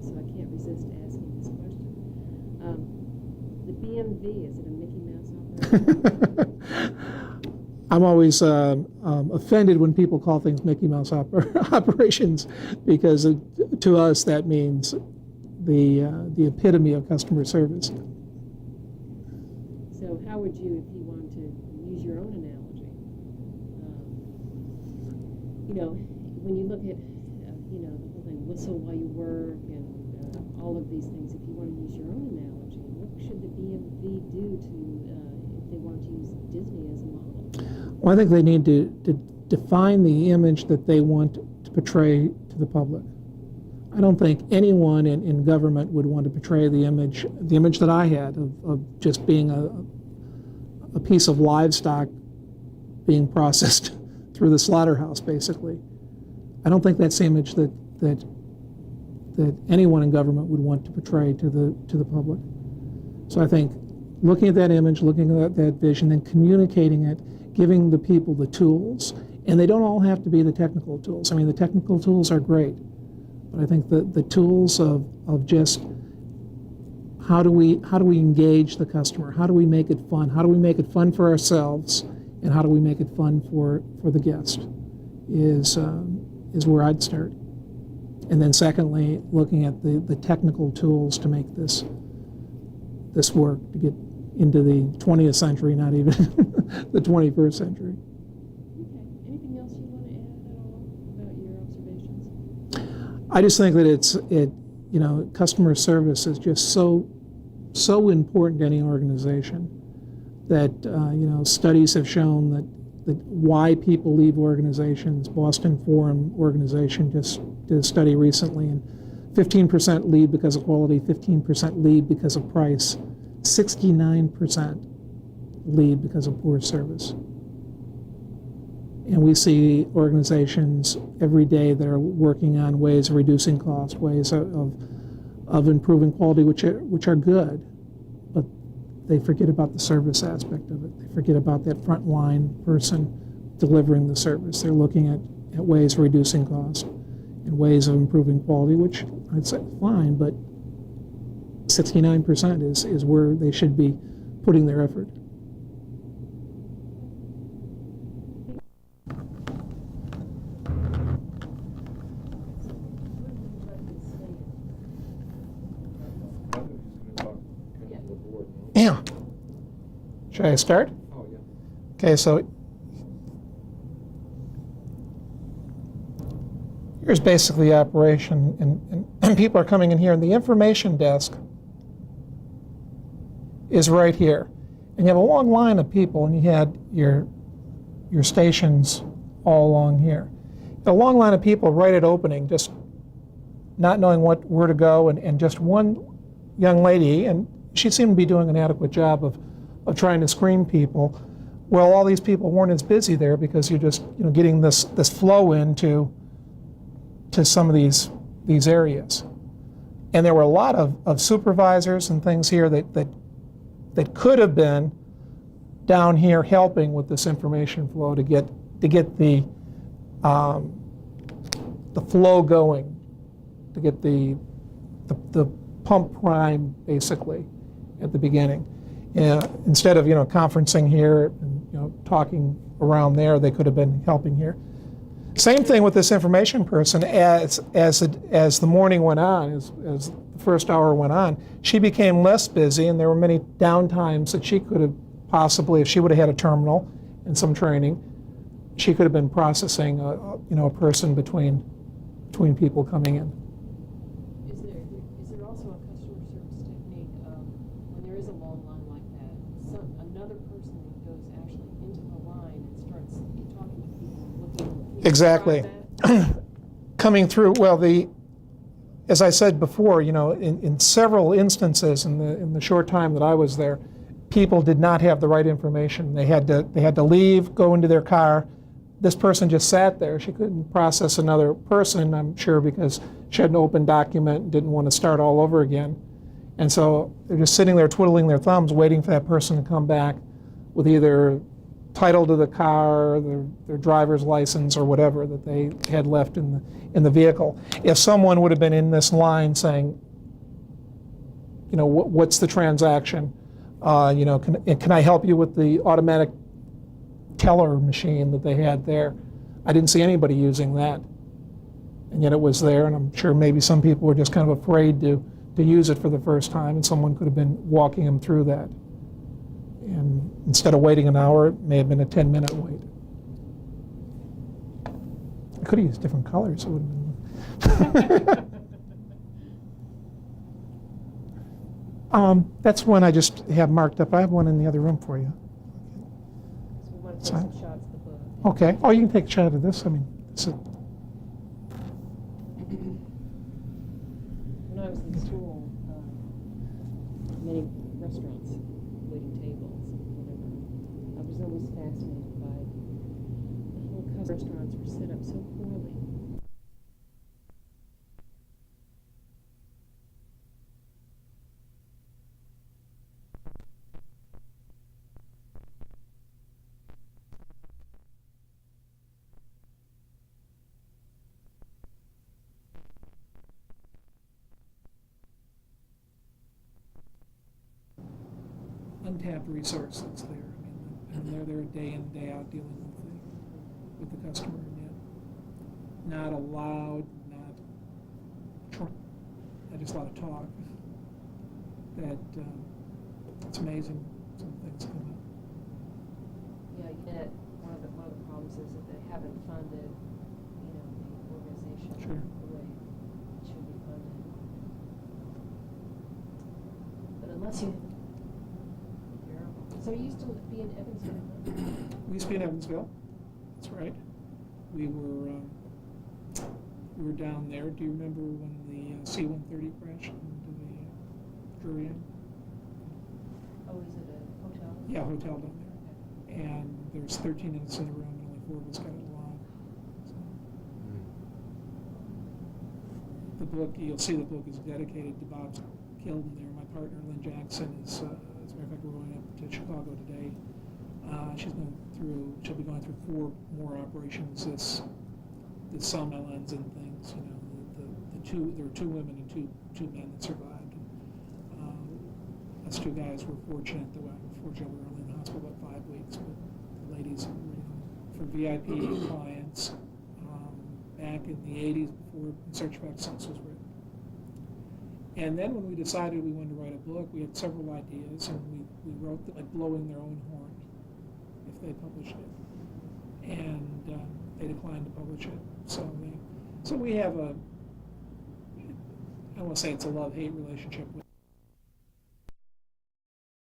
so I can't resist asking this question. The BMV, is it a Mickey Mouse operation? I'm always offended when people call things Mickey Mouse operations, because to us that means the epitome of customer service. So how would you, if you wanted to use your own analogy, when you look at, the whole thing, whistle while you work and all of these things, if you want to use your own analogy, what should the BMV do to, if they want to use Disney as a model? Well, I think they need to define the image that they want to portray to the public. I don't think anyone in government would want to portray the image that I had of just being a piece of livestock being processed through the slaughterhouse, basically. I don't think that's the image that anyone in government would want to portray to the public. So I think looking at that image, looking at that vision, and communicating it, giving the people the tools, and they don't all have to be the technical tools. I mean, the technical tools are great, but I think the tools of just how do we engage the customer? How do we make it fun? How do we make it fun for ourselves? And how do we make it fun for the guest? Is where I'd start. And then secondly, looking at the technical tools to make this work, to get into the 20th century, not even the 21st century. Okay. Anything else you want to add at all about your observations? I just think that customer service is just so important to any organization that studies have shown that why people leave organizations. Boston Forum organization just did a study recently, and 15% leave because of quality, 15% leave because of price, 69% leave because of poor service. And we see organizations every day that are working on ways of reducing cost, ways of improving quality, which are good, but they forget about the service aspect of it. They forget about that frontline person delivering the service. They're looking at ways of reducing cost and ways of improving quality, which I'd say fine, but 69% is where they should be putting their effort. Yeah. Should I start? Oh, yeah. Okay, so here's basically the operation, and people are coming in here, and the information desk is right here. And you have a long line of people, and you had your stations all along here. A long line of people right at opening, just not knowing where to go, and just one young lady, and she seemed to be doing an adequate job of trying to screen people. Well, all these people weren't as busy there because you're just getting this flow into some of these areas. And there were a lot of supervisors and things here that could have been down here helping with this information flow to get the flow going, to get the pump prime basically at the beginning. Instead of conferencing here and talking around there, they could have been helping here. Same thing with this information person. As the morning went on, as the first hour went on, she became less busy, and there were many downtimes that she could have possibly, if she would have had a terminal and some training, she could have been processing a person between people coming in. Is there also a customer service technique when there is a long line like that? Another person that goes actually into the line and starts talking to people, looking. Exactly. Coming through. Well, as I said before, in several instances in the short time that I was there, people did not have the right information. They had to leave, go into their car. This person just sat there. She couldn't process another person, I'm sure, because she had an open document and didn't want to start all over again. And so they're just sitting there twiddling their thumbs, waiting for that person to come back with either title to the car, their driver's license, or whatever that they had left in the vehicle. If someone would have been in this line saying, you know, what's the transaction? You know, can I help you with the automatic teller machine that they had there? I didn't see anybody using that, and yet it was there. And I'm sure maybe some people were just kind of afraid to use it for the first time, and someone could have been walking them through that. And instead of waiting an hour, it may have been a 10-minute wait. I could have used different colors. It would have been. That's one I just have marked up. I have one in the other room for you. So we want to take some shots of the book. Okay. Oh, you can take a shot of this. I mean, this is. When I was in school, many restaurants, waiting tables, whatever, I was always fascinated by the whole restaurants were set up so poorly. Untapped resource that's there. I mean, and they're there day in, day out dealing with the customer, and yet not allowed, not just a lot of talk. That it's amazing some things come up. Yeah, yet one of the problems is that they haven't funded, you know, the organization Sure. the way it should be funded. But unless you. So you used to be in Evansville? We used to be in Evansville. That's right. We were down there. Do you remember when the C-130 crashed into the Drury Inn? Oh, is it a hotel? Yeah, hotel down there. And there's 13 of us in the room, and only 4 of us got it along. So. The book, you'll see the book is dedicated to Bob Kilden there. My partner, Lynn Jackson, is, as a matter of fact, we're going up to Chicago today. She'll be going through 4 more operations this summer, lens and things. You know, there were 2 women and two men that survived. Us 2 guys were fortunate. Unfortunately, we were only in the hospital about 5 weeks, but the ladies were, you know, for VIP clients back in the 80s before In Search of Excellence was written. And then when we decided we wanted to write a book, we had several ideas, and we wrote them like blowing their own horn if they published it. And they declined to publish it. So we have I don't want to say it's a love-hate relationship with